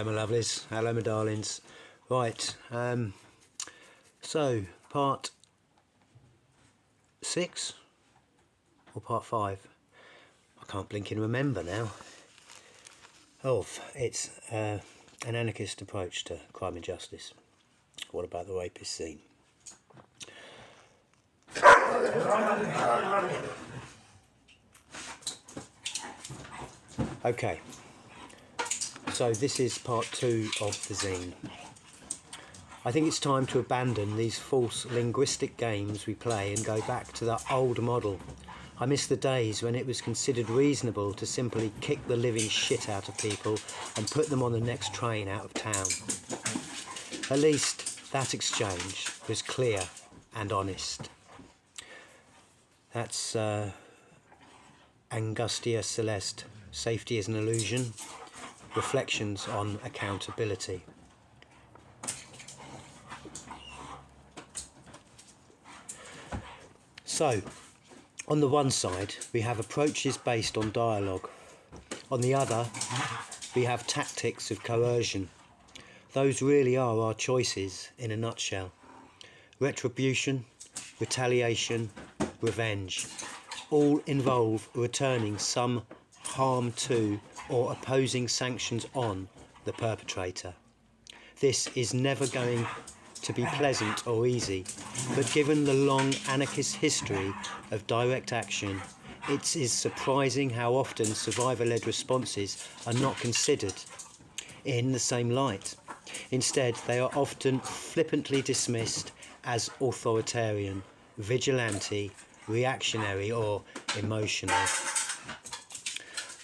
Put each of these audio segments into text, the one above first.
Hello my lovelies, hello my darlings. Right, so part 6 or part 5, I can't blink and remember now, of it's an anarchist approach to crime and justice. What about the rapist scene? Okay, so this is part 2 of the zine. I think it's time to abandon these false linguistic games we play and go back to the old model. I miss the days when it was considered reasonable to simply kick the living shit out of people and put them on the next train out of town. At least that exchange was clear and honest. That's Angustia, Celeste, Safety is an Illusion, Reflections on Accountability. So, on the one side, we have approaches based on dialogue. On the other, we have tactics of coercion. Those really are our choices in a nutshell. Retribution, retaliation, revenge. All involve returning some harm to or opposing sanctions on the perpetrator. This is never going to be pleasant or easy, but given the long anarchist history of direct action, it is surprising how often survivor-led responses are not considered in the same light. Instead, they are often flippantly dismissed as authoritarian, vigilante, reactionary or emotional.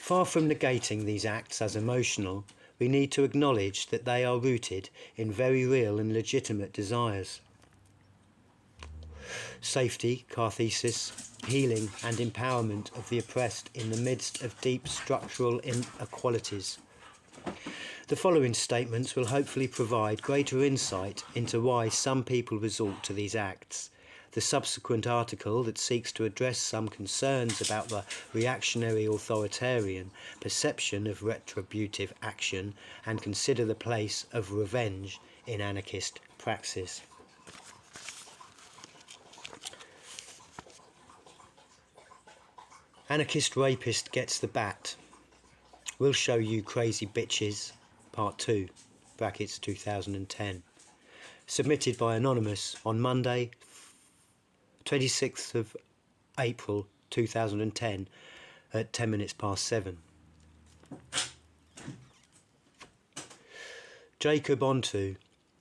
Far from negating these acts as emotional, we need to acknowledge that they are rooted in very real and legitimate desires. Safety, catharsis, healing and empowerment of the oppressed in the midst of deep structural inequalities. The following statements will hopefully provide greater insight into why some people resort to these acts. The subsequent article that seeks to address some concerns about the reactionary authoritarian perception of retributive action and consider the place of revenge in anarchist praxis. Anarchist rapist gets the bat. We'll show you crazy bitches, part 2, brackets 2010. Submitted by Anonymous on Monday, 26th of April 2010 at 10 minutes past 7. Jacob Onto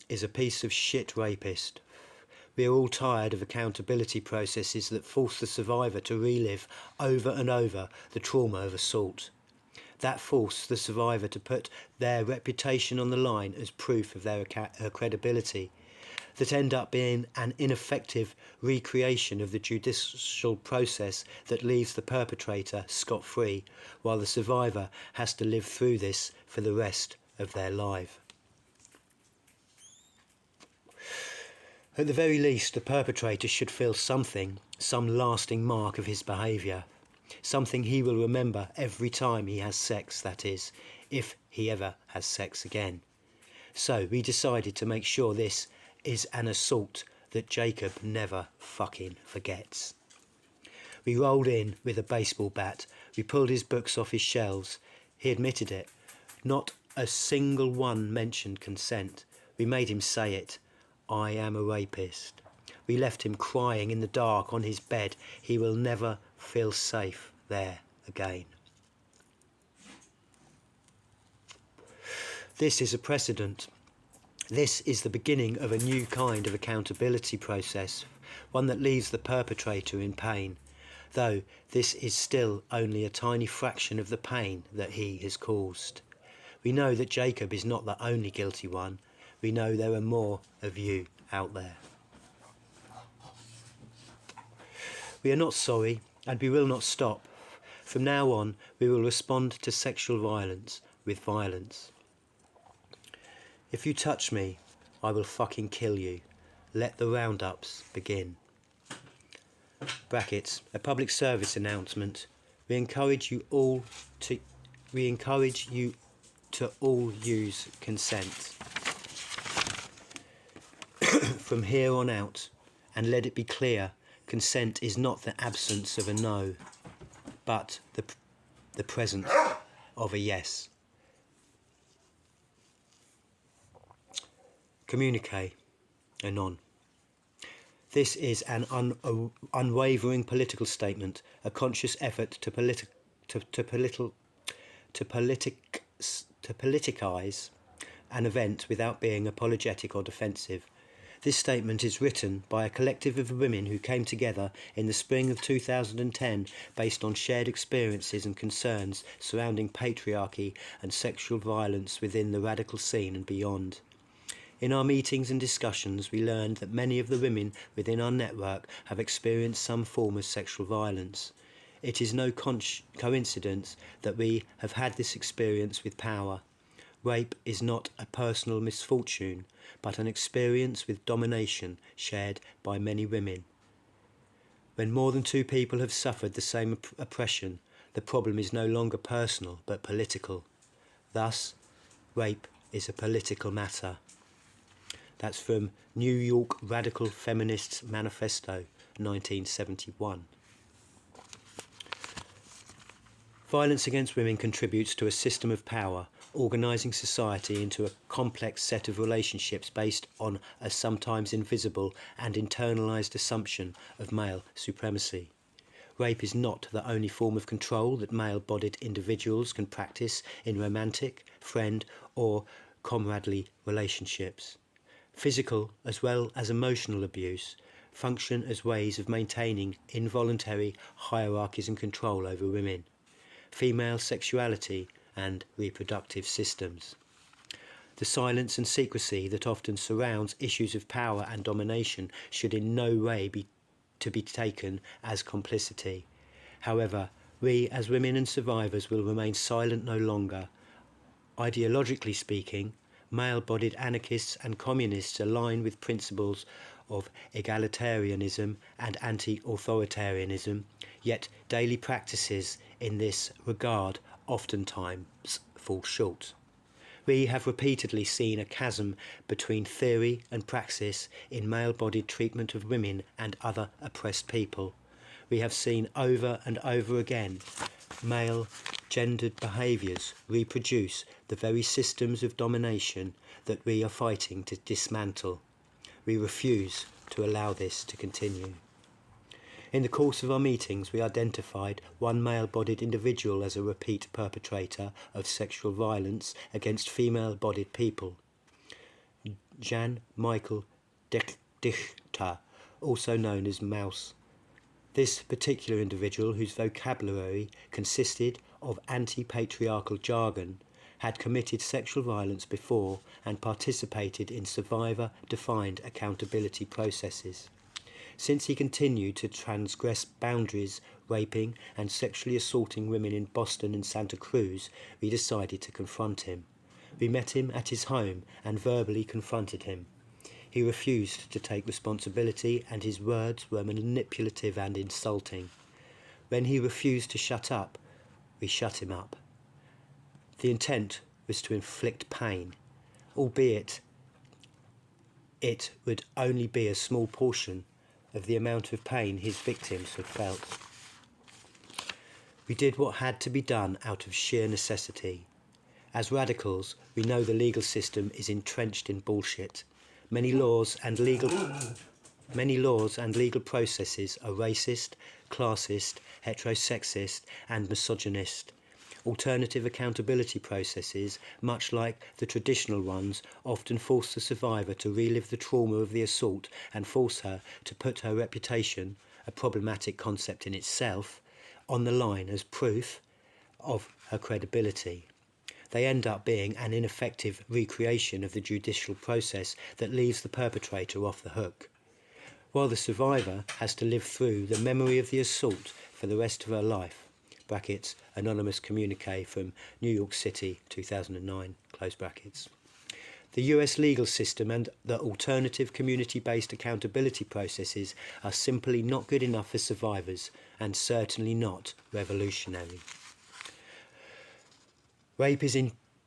is a piece of shit rapist. We are all tired of accountability processes that force the survivor to relive over and over the trauma of assault. That force the survivor to put their reputation on the line as proof of their credibility, that end up being an ineffective recreation of the judicial process that leaves the perpetrator scot-free, while the survivor has to live through this for the rest of their life. At the very least, the perpetrator should feel something, some lasting mark of his behaviour, something he will remember every time he has sex, that is, if he ever has sex again. So we decided to make sure this is an assault that Jacob never fucking forgets. We rolled in with a baseball bat, we pulled his books off his shelves, he admitted it. Not a single one mentioned consent. We made him say it. I am a rapist. We left him crying in the dark on his bed. He will never feel safe there again. This is a precedent. This is the beginning of a new kind of accountability process, one that leaves the perpetrator in pain, though this is still only a tiny fraction of the pain that he has caused. We know that Jacob is not the only guilty one. We know there are more of you out there. We are not sorry, and we will not stop. From now on, we will respond to sexual violence with violence. If you touch me, I will fucking kill you. Let the roundups begin. Brackets, a public service announcement. We encourage you to all use consent from here on out, and let it be clear, consent is not the absence of a no, but the presence of a yes. Communique, anon. This is an unwavering political statement, a conscious effort to politicise an event without being apologetic or defensive. This statement is written by a collective of women who came together in the spring of 2010 based on shared experiences and concerns surrounding patriarchy and sexual violence within the radical scene and beyond. In our meetings and discussions, we learned that many of the women within our network have experienced some form of sexual violence. It is no coincidence that we have had this experience with power. Rape is not a personal misfortune, but an experience with domination shared by many women. When more than two people have suffered the same oppression, the problem is no longer personal but political. Thus, rape is a political matter. That's from New York Radical Feminists Manifesto, 1971. Violence against women contributes to a system of power, organising society into a complex set of relationships based on a sometimes invisible and internalised assumption of male supremacy. Rape is not the only form of control that male-bodied individuals can practice in romantic, friend or comradely relationships. Physical as well as emotional abuse function as ways of maintaining involuntary hierarchies and control over women, female sexuality and reproductive systems. The silence and secrecy that often surrounds issues of power and domination should in no way be taken as complicity. However, we as women and survivors will remain silent no longer. Ideologically speaking, male-bodied anarchists and communists align with principles of egalitarianism and anti-authoritarianism, yet daily practices in this regard oftentimes fall short. We have repeatedly seen a chasm between theory and praxis in male-bodied treatment of women and other oppressed people. We have seen over and over again male gendered behaviours reproduce the very systems of domination that we are fighting to dismantle. We refuse to allow this to continue. In the course of our meetings, we identified one male-bodied individual as a repeat perpetrator of sexual violence against female-bodied people. Jan Michael Dichter, also known as Mouse. This particular individual, whose vocabulary consisted of anti-patriarchal jargon, had committed sexual violence before and participated in survivor-defined accountability processes. Since he continued to transgress boundaries, raping and sexually assaulting women in Boston and Santa Cruz, we decided to confront him. We met him at his home and verbally confronted him. He refused to take responsibility and his words were manipulative and insulting. When he refused to shut up, we shut him up. The intent was to inflict pain, albeit it would only be a small portion of the amount of pain his victims had felt. We did what had to be done out of sheer necessity. As radicals, we know the legal system is entrenched in bullshit. Many laws and legal processes are racist, classist, heterosexist and misogynist. Alternative accountability processes, much like the traditional ones, often force the survivor to relive the trauma of the assault and force her to put her reputation, a problematic concept in itself, on the line as proof of her credibility. They end up being an ineffective recreation of the judicial process that leaves the perpetrator off the hook, while the survivor has to live through the memory of the assault for the rest of her life. Brackets, anonymous communique from New York City, 2009, close brackets. The US legal system and the alternative community-based accountability processes are simply not good enough for survivors and certainly not revolutionary. Rape is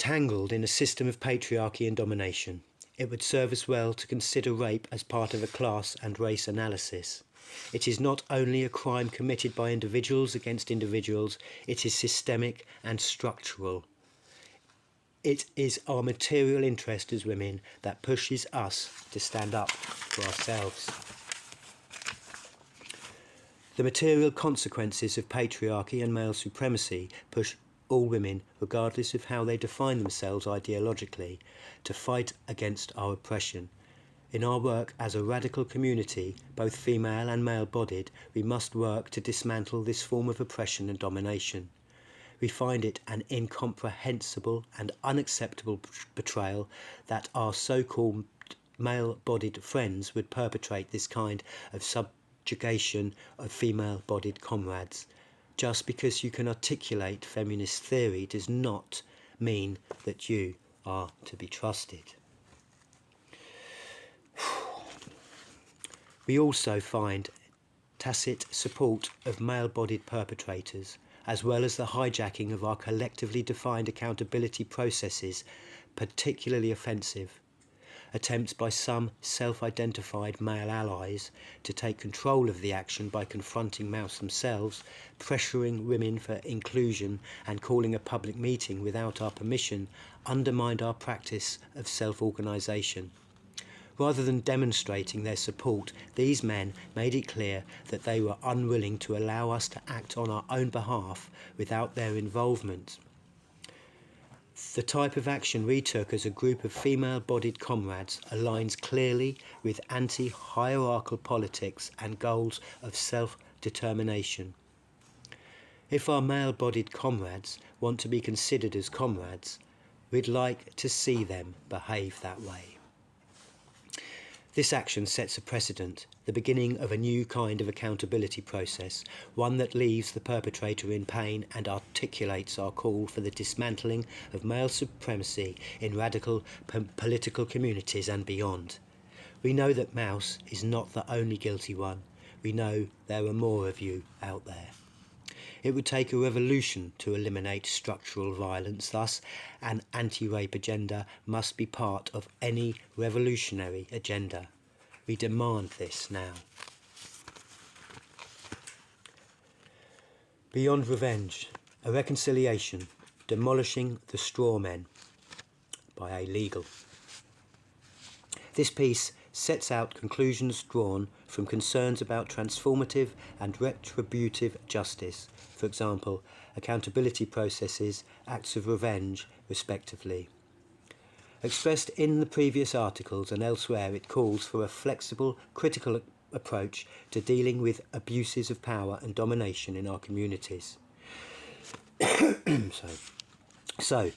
tangled in a system of patriarchy and domination. It would serve us well to consider rape as part of a class and race analysis. It is not only a crime committed by individuals against individuals, it is systemic and structural. It is our material interest as women that pushes us to stand up for ourselves. The material consequences of patriarchy and male supremacy push all women, regardless of how they define themselves ideologically, to fight against our oppression. In our work as a radical community, both female and male-bodied, we must work to dismantle this form of oppression and domination. We find it an incomprehensible and unacceptable betrayal that our so-called male-bodied friends would perpetrate this kind of subjugation of female-bodied comrades. Just because you can articulate feminist theory does not mean that you are to be trusted. We also find tacit support of male-bodied perpetrators, as well as the hijacking of our collectively defined accountability processes, particularly offensive. Attempts by some self-identified male allies to take control of the action by confronting Mouse themselves, pressuring women for inclusion and calling a public meeting without our permission, undermined our practice of self-organisation. Rather than demonstrating their support, these men made it clear that they were unwilling to allow us to act on our own behalf without their involvement. The type of action we took as a group of female-bodied comrades aligns clearly with anti-hierarchical politics and goals of self-determination. If our male-bodied comrades want to be considered as comrades, we'd like to see them behave that way. This action sets a precedent, the beginning of a new kind of accountability process, one that leaves the perpetrator in pain and articulates our call for the dismantling of male supremacy in radical political communities and beyond. We know that Mouse is not the only guilty one. We know there are more of you out there. It would take a revolution to eliminate structural violence, thus an anti-rape agenda must be part of any revolutionary agenda. We demand this now. Beyond Revenge, a reconciliation, demolishing the straw men by A. Legal. This piece sets out conclusions drawn from concerns about transformative and retributive justice, for example, accountability processes, acts of revenge, respectively. Expressed in the previous articles and elsewhere, it calls for a flexible, critical approach to dealing with abuses of power and domination in our communities. So,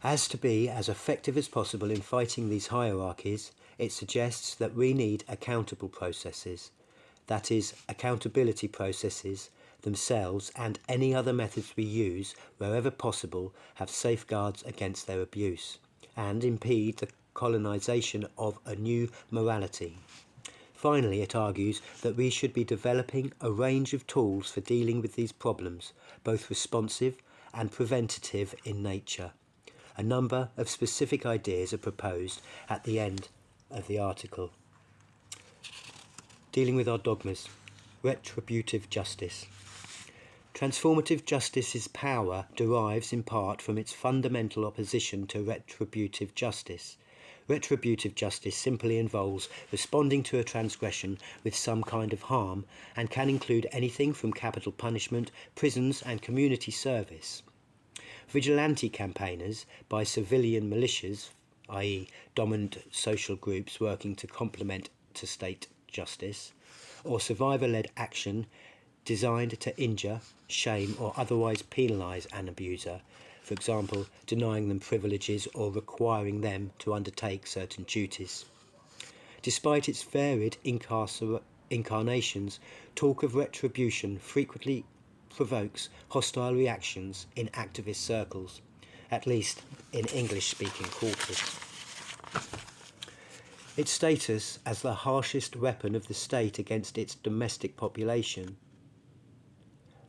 as to be as effective as possible in fighting these hierarchies, it suggests that we need accountable processes, that is, accountability processes themselves and any other methods we use, wherever possible, have safeguards against their abuse, and impede the colonisation of a new morality. Finally, it argues that we should be developing a range of tools for dealing with these problems, both responsive and preventative in nature. A number of specific ideas are proposed at the end of the article. Dealing with our dogmas. Retributive justice. Transformative justice's power derives in part from its fundamental opposition to retributive justice. Retributive justice simply involves responding to a transgression with some kind of harm and can include anything from capital punishment, prisons and community service. Vigilante campaigners by civilian militias, i.e. dominant social groups working to complement to state justice, or survivor-led action designed to injure, shame or otherwise penalise an abuser, for example, denying them privileges or requiring them to undertake certain duties. Despite its varied incarnations, talk of retribution frequently provokes hostile reactions in activist circles, at least in English-speaking quarters. Its status as the harshest weapon of the state against its domestic population,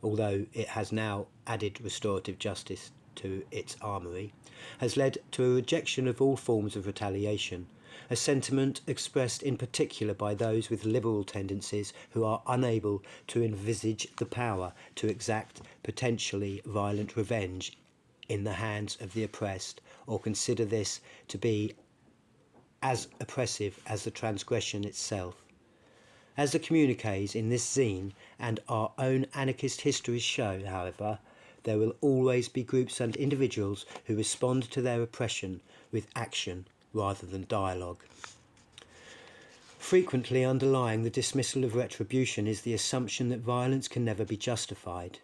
although it has now added restorative justice to its armoury, has led to a rejection of all forms of retaliation, a sentiment expressed in particular by those with liberal tendencies who are unable to envisage the power to exact potentially violent revenge in the hands of the oppressed, or consider this to be as oppressive as the transgression itself. As the communiques in this zine and our own anarchist histories show, however, there will always be groups and individuals who respond to their oppression with action rather than dialogue. Frequently underlying the dismissal of retribution is the assumption that violence can never be justified,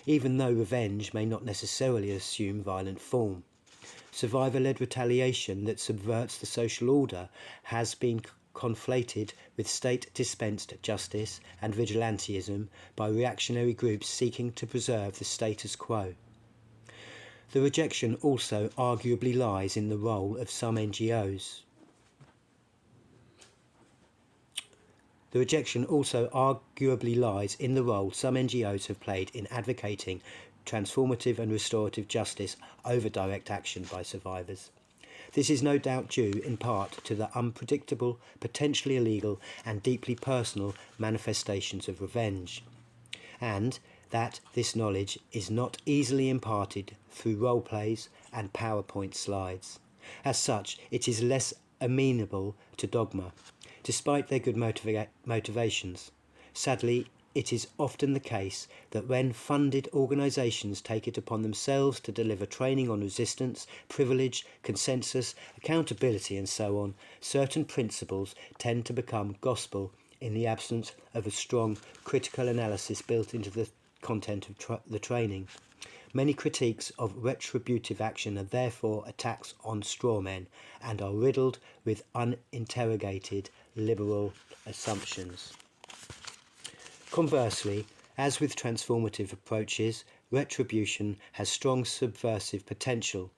even though revenge may not necessarily assume violent form. Survivor-led retaliation that subverts the social order has been conflated with state-dispensed justice and vigilantism by reactionary groups seeking to preserve the status quo. The rejection also arguably lies in the role of some NGOs. The rejection also arguably lies in the role some NGOs have played in advocating transformative and restorative justice over direct action by survivors. This is no doubt due in part to the unpredictable, potentially illegal and deeply personal manifestations of revenge, and that this knowledge is not easily imparted through role plays and PowerPoint slides. As such, it is less amenable to dogma, despite their good motivations. Sadly, it is often the case that when funded organisations take it upon themselves to deliver training on resistance, privilege, consensus, accountability and so on, certain principles tend to become gospel in the absence of a strong critical analysis built into the content of the training. Many critiques of retributive action are therefore attacks on strawmen and are riddled with uninterrogated liberal assumptions. Conversely, as with transformative approaches, retribution has strong subversive potential.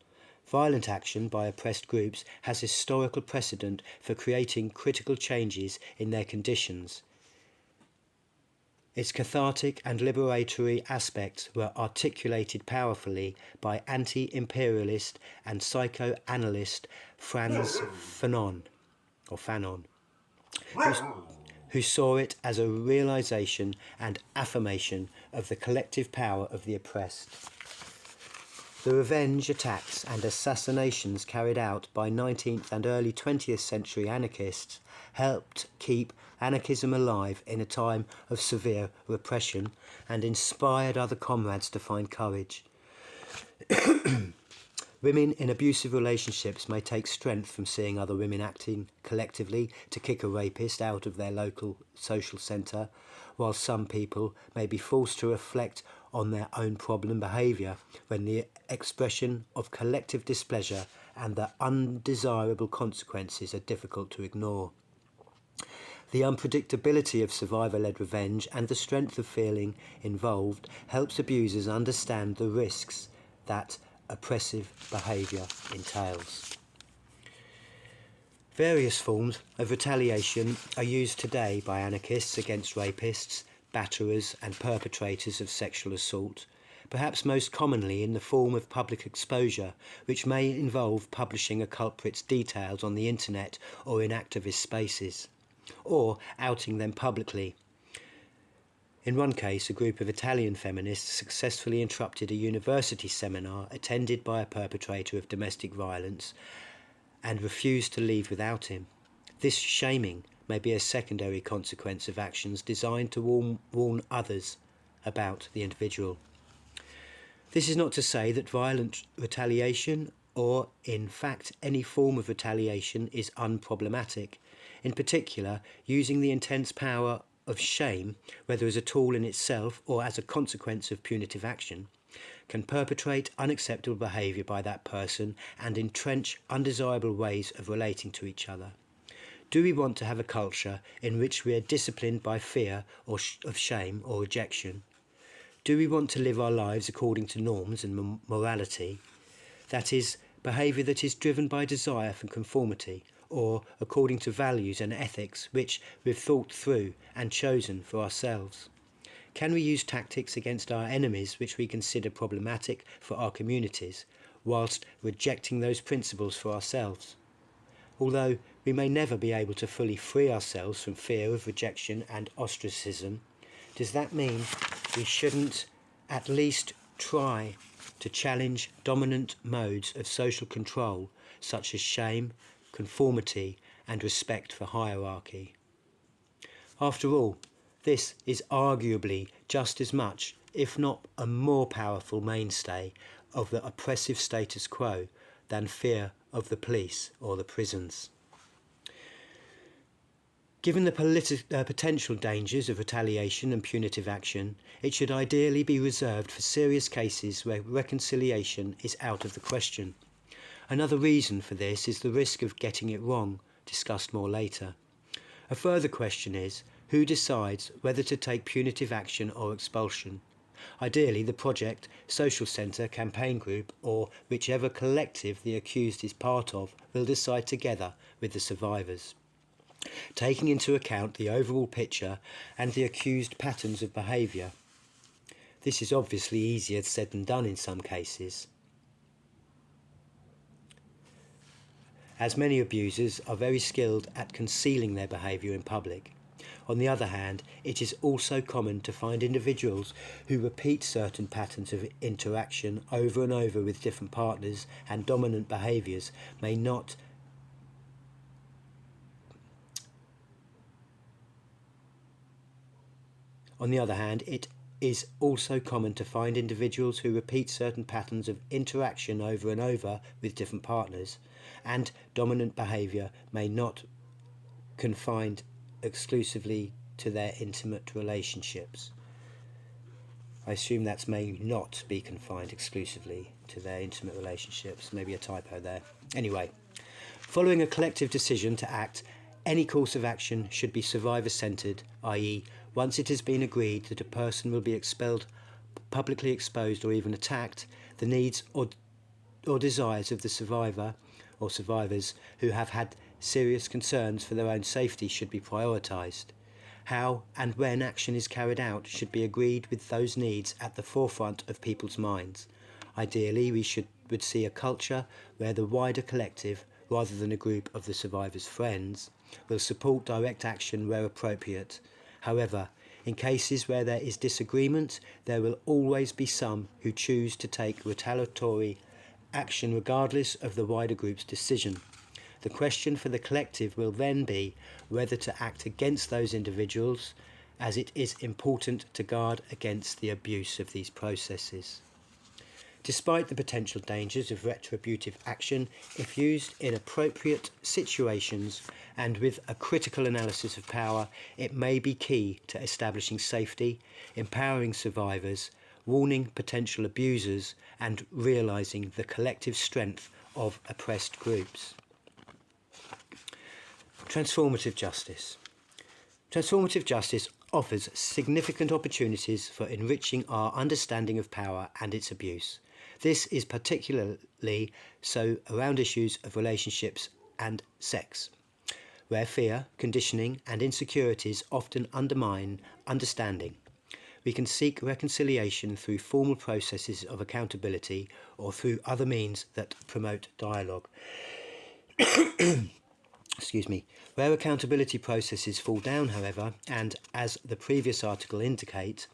Violent action by oppressed groups has historical precedent for creating critical changes in their conditions. Its cathartic and liberatory aspects were articulated powerfully by anti-imperialist and psychoanalyst Frantz Fanon, who saw it as a realisation and affirmation of the collective power of the oppressed. The revenge attacks and assassinations carried out by 19th and early 20th century anarchists helped keep anarchism alive in a time of severe repression and inspired other comrades to find courage. Women in abusive relationships may take strength from seeing other women acting collectively to kick a rapist out of their local social centre, while some people may be forced to reflect on their own problem behaviour when the expression of collective displeasure and the undesirable consequences are difficult to ignore. The unpredictability of survivor-led revenge and the strength of feeling involved helps abusers understand the risks that oppressive behaviour entails. Various forms of retaliation are used today by anarchists against rapists, batterers and perpetrators of sexual assault, perhaps most commonly in the form of public exposure, which may involve publishing a culprit's details on the internet or in activist spaces, or outing them publicly. In one case, a group of Italian feminists successfully interrupted a university seminar attended by a perpetrator of domestic violence and refused to leave without him. This shaming may be a secondary consequence of actions designed to warn others about the individual. This is not to say that violent retaliation, or in fact any form of retaliation, is unproblematic. In particular, using the intense power of shame, whether as a tool in itself or as a consequence of punitive action, can perpetrate unacceptable behaviour by that person and entrench undesirable ways of relating to each other. Do we want to have a culture in which we are disciplined by fear or of shame or rejection? Do we want to live our lives according to norms and morality? That is, behaviour that is driven by desire for conformity, or according to values and ethics which we've thought through and chosen for ourselves. Can we use tactics against our enemies which we consider problematic for our communities, whilst rejecting those principles for ourselves? Although we may never be able to fully free ourselves from fear of rejection and ostracism, does that mean we shouldn't at least try to challenge dominant modes of social control such as shame, conformity and respect for hierarchy? After all, this is arguably just as much, if not a more powerful mainstay of the oppressive status quo than fear of the police or the prisons. Given the potential dangers of retaliation and punitive action, it should ideally be reserved for serious cases where reconciliation is out of the question. Another reason for this is the risk of getting it wrong, discussed more later. A further question is, who decides whether to take punitive action or expulsion? Ideally, the project, social centre, campaign group, or whichever collective the accused is part of will decide together with the survivors, taking into account the overall picture and the accused patterns of behaviour. This is obviously easier said than done in some cases, as many abusers are very skilled at concealing their behaviour in public. On the other hand, it is also common to find individuals who repeat certain patterns of interaction over and over with different partners, and dominant behaviours may not On the other hand, it is also common to find individuals who repeat certain patterns of interaction over and over with different partners, and dominant behaviour may not confined exclusively to their intimate relationships. I assume that may not be confined exclusively to their intimate relationships. Maybe a typo there. Anyway, following a collective decision to act, any course of action should be survivor-centred, i.e., once it has been agreed that a person will be expelled, publicly exposed or even attacked, the needs or desires of the survivor or survivors who have had serious concerns for their own safety should be prioritised. How and when action is carried out should be agreed with those needs at the forefront of people's minds. Ideally, we would see a culture where the wider collective, rather than a group of the survivors' friends, will support direct action where appropriate. However, in cases where there is disagreement, there will always be some who choose to take retaliatory action regardless of the wider group's decision. The question for the collective will then be whether to act against those individuals, as it is important to guard against the abuse of these processes. Despite the potential dangers of retributive action, if used in appropriate situations and with a critical analysis of power, it may be key to establishing safety, empowering survivors, warning potential abusers, and realising the collective strength of oppressed groups. Transformative justice. Transformative justice offers significant opportunities for enriching our understanding of power and its abuse. This is particularly so around issues of relationships and sex, where fear, conditioning and insecurities often undermine understanding. We can seek reconciliation through formal processes of accountability or through other means that promote dialogue. Excuse me. Where accountability processes fall down, however, and as the previous articles indicate,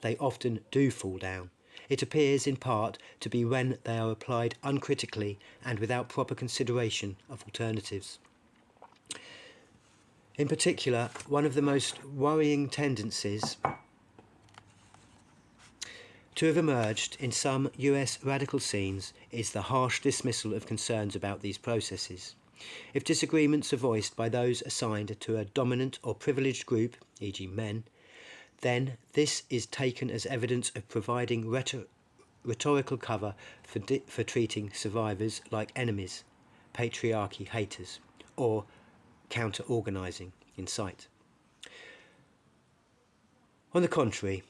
they often do fall down. It appears in part to be when they are applied uncritically and without proper consideration of alternatives. In particular, one of the most worrying tendencies to have emerged in some US radical scenes is the harsh dismissal of concerns about these processes. If disagreements are voiced by those assigned to a dominant or privileged group, e.g. men, then this is taken as evidence of providing rhetorical cover for treating survivors like enemies, patriarchy haters, or counter-organising, INCITE. On the contrary,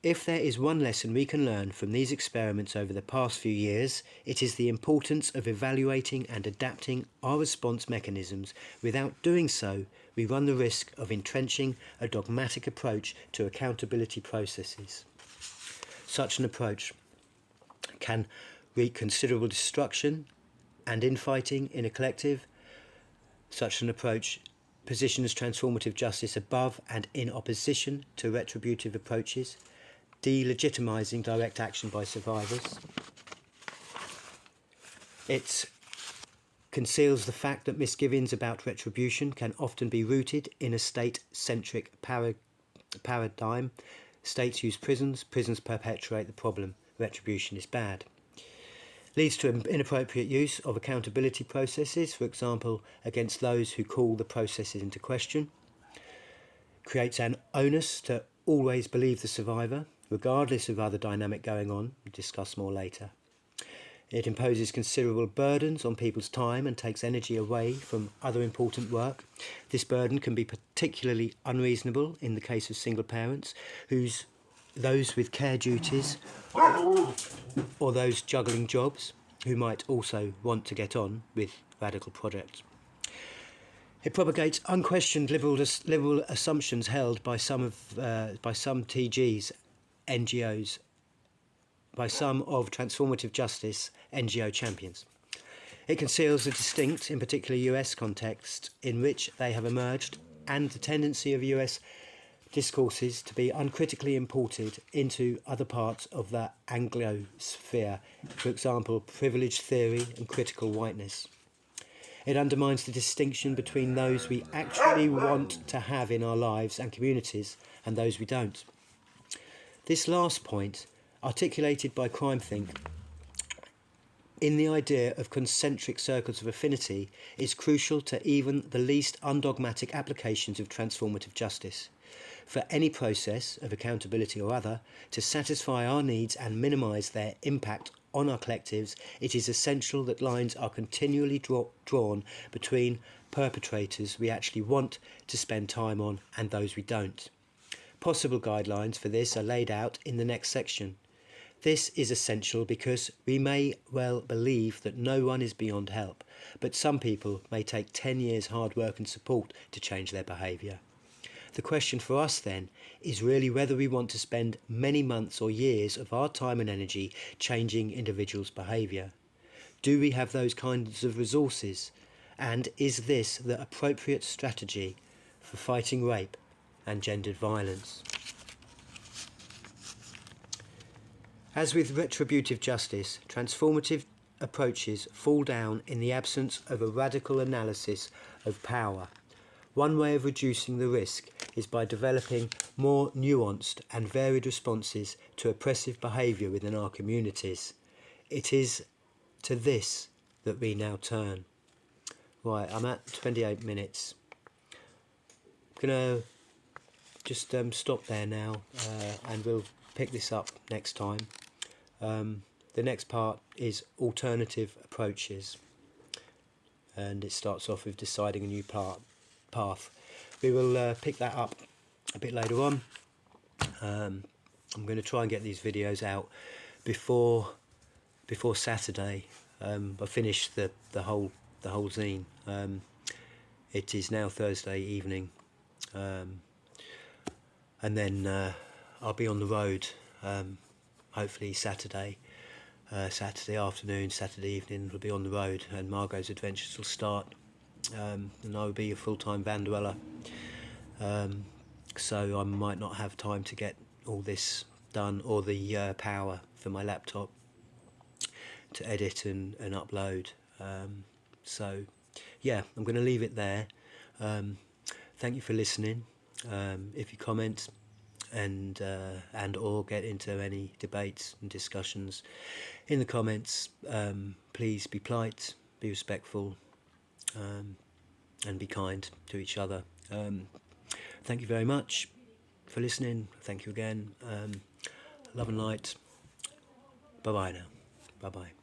If there is one lesson we can learn from these experiments over the past few years, it is the importance of evaluating and adapting our response mechanisms. Without doing so, we run the risk of entrenching a dogmatic approach to accountability processes. Such an approach can wreak considerable destruction and infighting in a collective. Such an approach positions transformative justice above and in opposition to retributive approaches, delegitimising direct action by survivors. It conceals the fact that misgivings about retribution can often be rooted in a state-centric paradigm. States use prisons perpetuate the problem. Retribution is bad. Leads to inappropriate use of accountability processes, for example, against those who call the processes into question. Creates an onus to always believe the survivor, regardless of other dynamic going on. We'll discuss more later. It imposes considerable burdens on people's time and takes energy away from other important work. This burden can be particularly unreasonable in the case of single parents, those with care duties or those juggling jobs who might also want to get on with radical projects. It propagates unquestioned liberal assumptions held by some TGs, NGOs, by some of transformative justice NGO champions. It conceals the distinct, in particular US context, in which they have emerged, and the tendency of US discourses to be uncritically imported into other parts of the Anglosphere, for example, privilege theory and critical whiteness. It undermines the distinction between those we actually want to have in our lives and communities and those we don't. This last point, articulated by CrimeThink in the idea of concentric circles of affinity, is crucial to even the least undogmatic applications of transformative justice. For any process of accountability or other to satisfy our needs and minimise their impact on our collectives, it is essential that lines are continually drawn between perpetrators we actually want to spend time on and those we don't. Possible guidelines for this are laid out in the next section. This is essential because we may well believe that no one is beyond help, but some people may take 10 years hard work and support to change their behaviour. The question for us then is really whether we want to spend many months or years of our time and energy changing individuals' behaviour. Do we have those kinds of resources? And is this the appropriate strategy for fighting rape and gendered violence? As with retributive justice, transformative approaches fall down in the absence of a radical analysis of power. One way of reducing the risk is by developing more nuanced and varied responses to oppressive behaviour within our communities. It is to this that we now turn. Right, I'm at 28 minutes. I'm going to just stop there now and we'll pick this up next time. The next part is alternative approaches, and it starts off with deciding a new path. We will pick that up a bit later on. I'm going to try and get these videos out before Saturday. I finished the whole zine. It is now Thursday evening, and then I'll be on the road. Hopefully Saturday afternoon, Saturday evening, we'll be on the road, and Margot's adventures will start. And I'll be a full-time van dweller, so I might not have time to get all this done, or the power for my laptop to edit and upload. So yeah, I'm going to leave it there. Thank you for listening. If you comment and or get into any debates and discussions in the comments, please be polite, be respectful, and be kind to each other. Thank you very much for listening. Thank you again. Love and light. Bye bye now. Bye bye.